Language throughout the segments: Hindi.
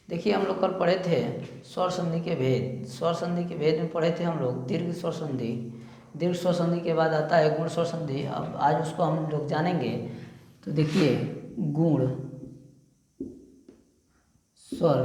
देखिए हम लोग कल पढ़े थे स्वर संधि के भेद। स्वर संधि के भेद में पढ़े थे हम लोग दीर्घ स्वर संधि। दीर्घ स्वर संधि के बाद आता है गुण स्वर संधि। अब आज उसको हम लोग जानेंगे। तो देखिए गुण स्वर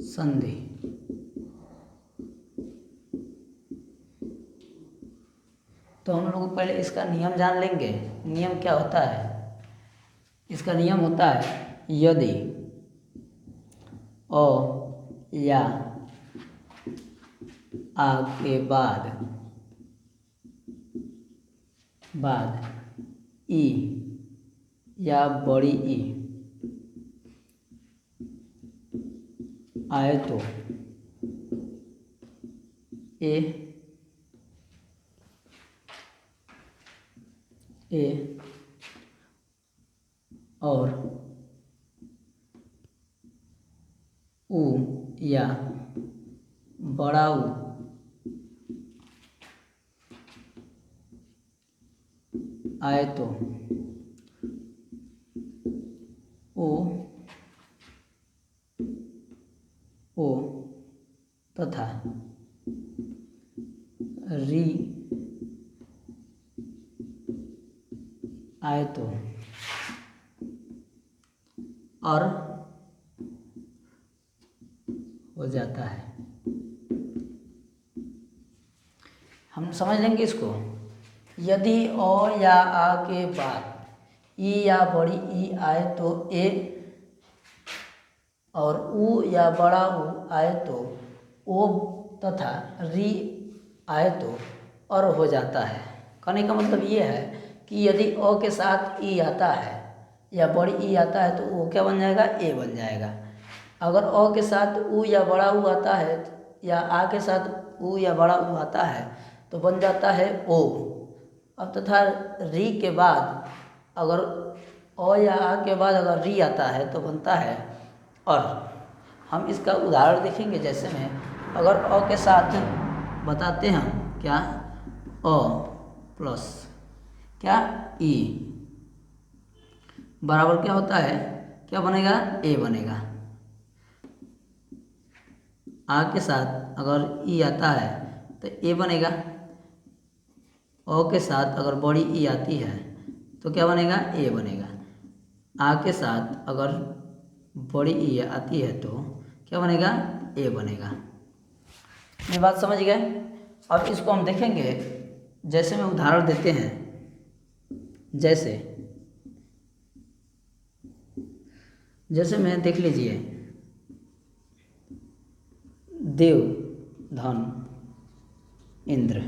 संधि। तो हम लोग पहले इसका नियम जान लेंगे। नियम क्या होता है? इसका नियम होता है यदि अ या आ के बाद ई या बड़ी ई आए तो ए और ऊ या बड़ा ऊ आए तो ओ तथा री आए तो और हो जाता है। हम समझ लेंगे इसको। यदि अ या आ के बाद ई या बड़ी ई आए तो ए और ऊ या बड़ा ऊ आए तो ओ तथा री आए तो और हो जाता है। कहने का मतलब ये है कि यदि अ के साथ ई आता है या बड़ी ई आता है तो वो क्या बन जाएगा? ए बन जाएगा। अगर अ के साथ ऊ या बड़ा ऊ आता है या आ के साथ ऊ या बड़ा ऊ आता है तो बन जाता है ओ। अब तथा री के बाद अगर अ या आ के बाद अगर री आता है तो बनता है और। हम इसका उदाहरण देखेंगे। जैसे में अगर अ के साथ बताते हैं क्या अ प्लस क्या ई बराबर क्या होता है? क्या बनेगा? ए बनेगा। आ के साथ अगर ई आता है तो ए बनेगा। ओ के साथ अगर बड़ी ई आती है तो क्या बनेगा? ए बनेगा। आ के साथ अगर बड़ी ई आती है तो क्या बनेगा? ए बनेगा। ये बात समझ गए? अब इसको हम देखेंगे। जैसे में उदाहरण देते हैं। जैसे में देख लीजिए देव धन इंद्र।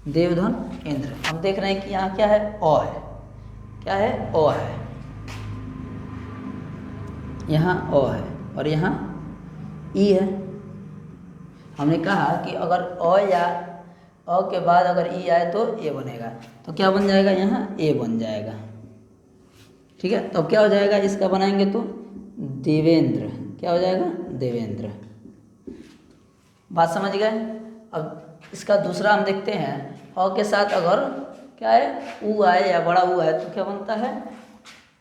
देवधन इंद्र। हम देख रहे हैं कि यहाँ क्या है? अ है। क्या है? अ है। यहाँ अ है और यहाँ ई है। हमने कहा कि अगर अ या अ के बाद अगर ई आए तो ए बनेगा। तो क्या बन जाएगा? यहाँ ए बन जाएगा। ठीक है। तो अब क्या हो जाएगा? इसका बनाएंगे तो देवेंद्र। क्या हो जाएगा? देवेंद्र। बात समझ गए? अब इसका दूसरा हम देखते हैं। अ के साथ अगर क्या है? ऊ आए या बड़ा ऊ आए तो क्या बनता है?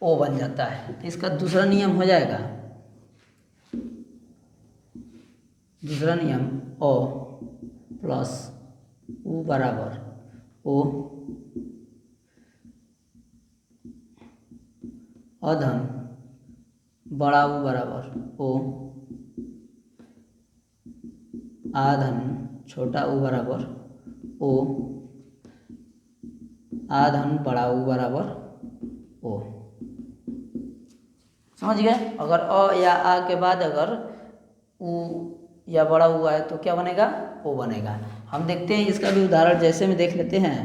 ओ बन जाता है। तो इसका दूसरा नियम हो जाएगा। दूसरा नियम ओ प्लस ऊ बराबर ओ अधन बड़ा ऊ बराबर ओ आधन छोटा ऊ बराबर ओ आधन बड़ा ऊ बराबर ओ। समझ गए? अगर अ या आ के बाद अगर ऊ या बड़ा ऊ आए तो क्या बनेगा? ओ बनेगा। हम देखते हैं इसका भी उदाहरण। जैसे में देख लेते हैं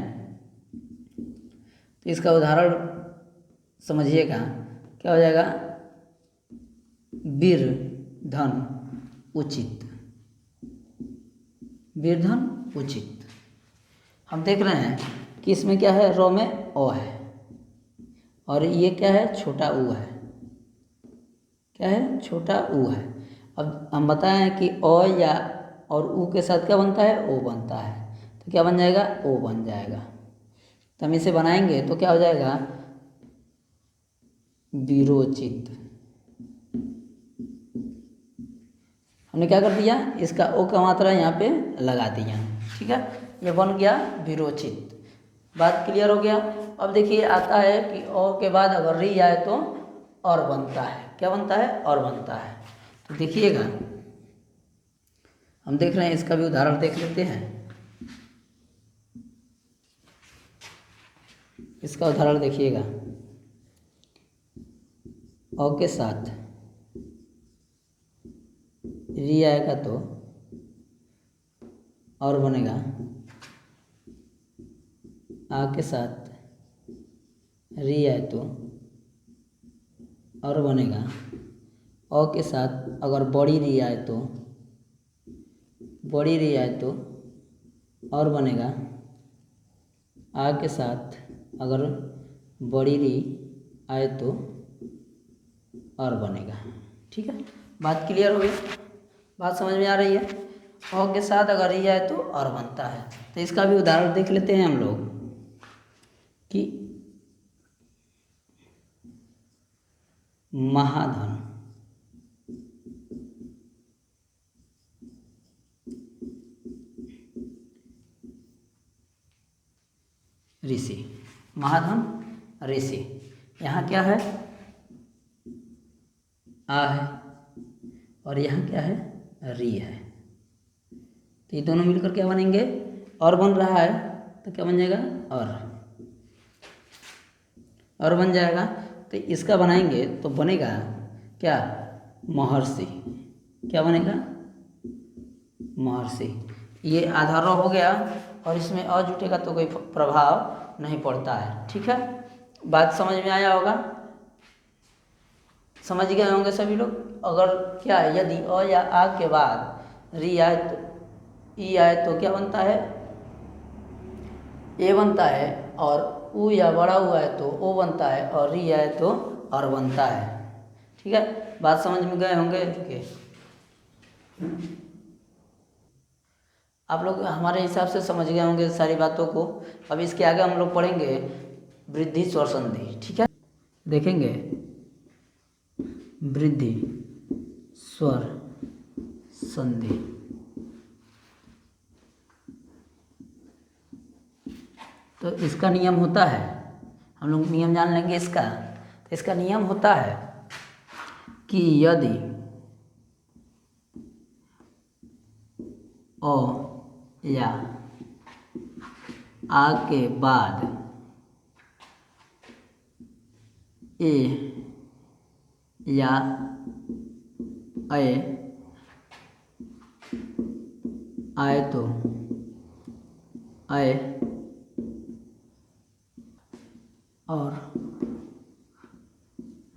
तो इसका उदाहरण समझिएगा। क्या हो जाएगा? वीर धन उचित। वीर धन उचित। हम देख रहे हैं कि इसमें क्या है? रो में ओ है और ये क्या है? छोटा ऊ है। क्या है? छोटा ऊ है। अब हम बताएं कि ओ या और ऊ के साथ क्या बनता है? ओ बनता है। तो क्या बन जाएगा? ओ बन जाएगा। तो हम इसे बनाएंगे तो क्या हो जाएगा? वीरोचित। हमने क्या कर दिया, इसका ओ का मात्रा यहाँ पे लगा दिया। ठीक है, ये बन गया विरोचित। बात क्लियर हो गया। अब देखिए आता है कि ओ के बाद अगर री आए तो और बनता है। क्या बनता है? और बनता है। तो देखिएगा, हम देख रहे हैं, इसका भी उदाहरण देख लेते हैं। इसका उदाहरण देखिएगा, औ के साथ री आएगा तो और बनेगा, आ के साथ री आए तो और बनेगा, औ के साथ अगर बड़ी री आए तो और बनेगा, आ के साथ अगर बड़ी री आए तो और बनेगा। ठीक है, बात क्लियर हो गई? बात समझ में आ रही है? औ के साथ अगर री आए तो और बनता है। तो इसका भी उदाहरण देख लेते हैं हम लोग कि महाधन, ऋषि, महाधन ऋषि। यहाँ क्या है? आ है, और यहाँ क्या है? री है। तो ये दोनों मिलकर क्या बनेंगे? और बन रहा है तो क्या बन जाएगा? और बन जाएगा। तो इसका बनाएंगे तो बनेगा क्या? महर्षि। क्या बनेगा? महर्षि। ये आधार हो गया, और इसमें अ जुटेगा तो कोई प्रभाव नहीं पड़ता है। ठीक है, बात समझ में आया होगा? समझ गए होंगे सभी लोग। अगर क्या, यदि अ या आ के बाद री आए तो ई आए तो क्या बनता है? ए बनता है, और उ या बड़ा हुआ है तो ओ बनता है, और री आए तो और बनता है। ठीक है, बात समझ में गए होंगे कि आप लोग हमारे हिसाब से समझ गए होंगे सारी बातों को। अब इसके आगे हम लोग पढ़ेंगे वृद्धि स्वर संधि। ठीक है, देखेंगे वृद्धि स्वर संधि। तो इसका नियम होता है, हम लोग नियम जान लेंगे इसका। तो इसका नियम होता है कि यदि ओ या आ के बाद ए या ए आए तो ए और ओ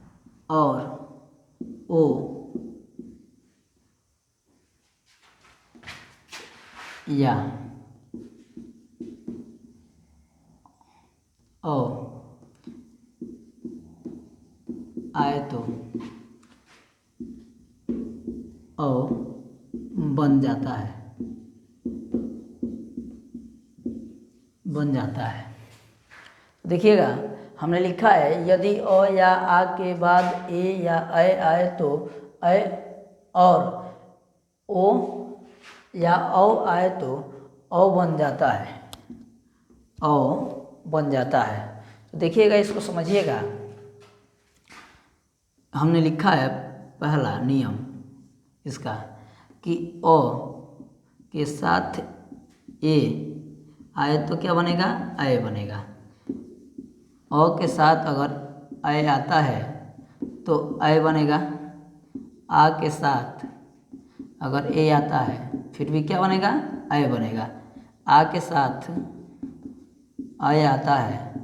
या ओ आए तो ओ बन जाता है, देखिएगा, हमने लिखा है यदि अ या आ के बाद ए या ए आए तो ए और ओ या औ आए तो औ बन जाता है, तो देखिएगा, इसको समझिएगा। हमने लिखा है पहला नियम इसका कि ओ के साथ ए आए तो क्या बनेगा? ए बनेगा। ओ के साथ अगर ए आता है तो ए बनेगा। आ के साथ अगर ए आता है फिर भी क्या बनेगा? ए बनेगा। आ के साथ ए आता है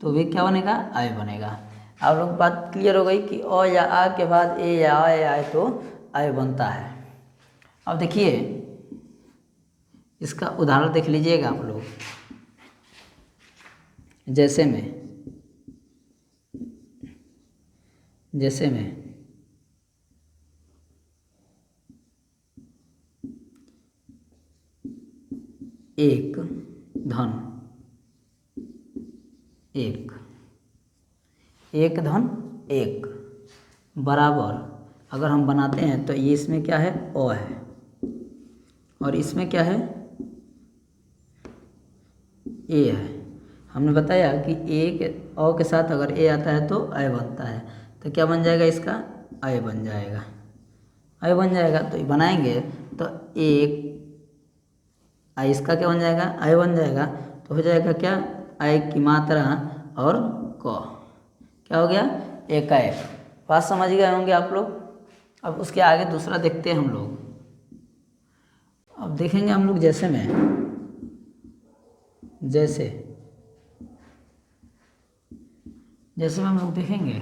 तो भी क्या बनेगा? ए बनेगा। आप लोग बात क्लियर हो गई कि अ या आ के बाद ए या ए आए तो ए बनता है। अब देखिए, इसका उदाहरण देख लीजिएगा आप लोग। जैसे में एक धन एक धन एक बराबर, अगर हम बनाते हैं तो ये इसमें क्या है, ओ है, और इसमें क्या है, ए है। हमने बताया कि ए के ओ के साथ अगर ए आता है तो अय बनता है, तो क्या बन जाएगा इसका, अय बन जाएगा, अय बन जाएगा। तो ये बनाएंगे तो एक अय, इसका क्या बन जाएगा, अय बन जाएगा। तो हो जाएगा क्या, अय की मात्रा और क, क्या हो गया, एकाएक। बात समझ गए होंगे आप लोग। अब उसके आगे दूसरा देखते हैं हम लोग। अब देखेंगे हम लोग जैसे में, जैसे जैसे में हम लोग देखेंगे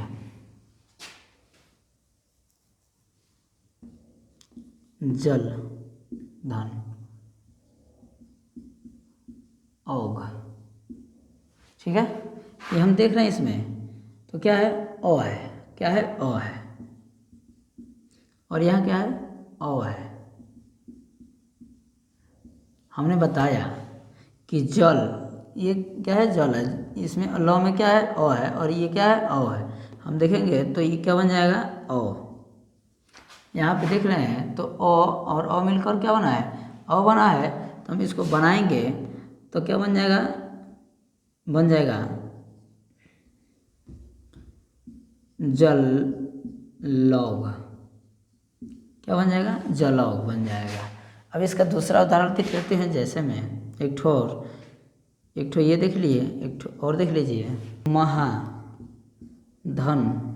जल, धन, औघ, ठीक है, ये हम देख रहे हैं इसमें। तो क्या है, ओ है, क्या है, ओ है, और यहाँ क्या है, ओ है। हमने बताया कि जल, ये क्या है, जल है, इसमें लौ में क्या है, ओ है, और ये क्या है, ओ है। हम देखेंगे तो ये क्या बन जाएगा, ओ। यहाँ पे देख रहे हैं तो ओ और ओ मिलकर क्या बना है, ओ बना है। तो हम इसको बनाएंगे तो क्या बन जाएगा, बन जाएगा जल लौघ, क्या बन जाएगा, जलौघ बन जाएगा। अब इसका दूसरा उदाहरण देख लेते हैं। जैसे में एक ठो ये देख लिए, एक ठो और देख लीजिए, महा, धन,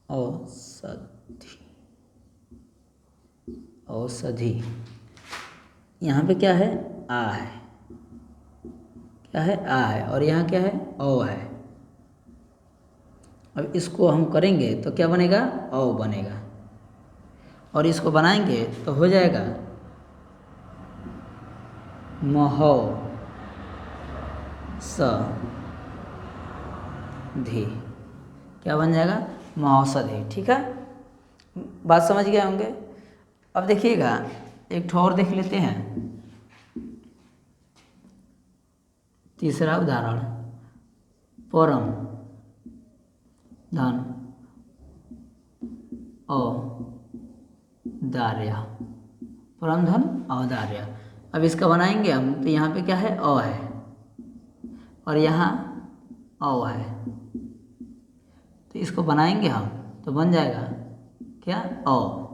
औषधि, औषधि। यहाँ पे क्या है, आ है, क्या है, आ है, और यहाँ क्या है, ओ है। अब इसको हम करेंगे तो क्या बनेगा, ओ बनेगा, और इसको बनाएंगे तो हो जाएगा महो स धी, क्या बन जाएगा, महौषधि। ठीक है, बात समझ गए होंगे। अब देखिएगा एक ठो और देख लेते हैं। तीसरा उदाहरण, परम, धन, औदार्य, परम धन औदार्य। अब इसका बनाएंगे हम तो यहाँ पे क्या है, अ है, और यहाँ औ है। तो इसको बनाएंगे हम तो बन जाएगा क्या, औ।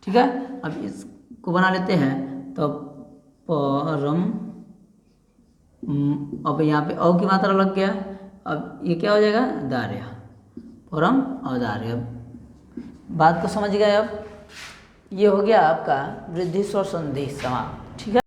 ठीक है, अब इसको बना लेते हैं तो परम, अब यहाँ पे औ की मात्रा लग गया। अब ये क्या हो जाएगा, दार्य, परम औदार्य। बात को समझ गए। अब ये हो गया आपका वृद्धि स्वर संधि समाप्त। ठीक है।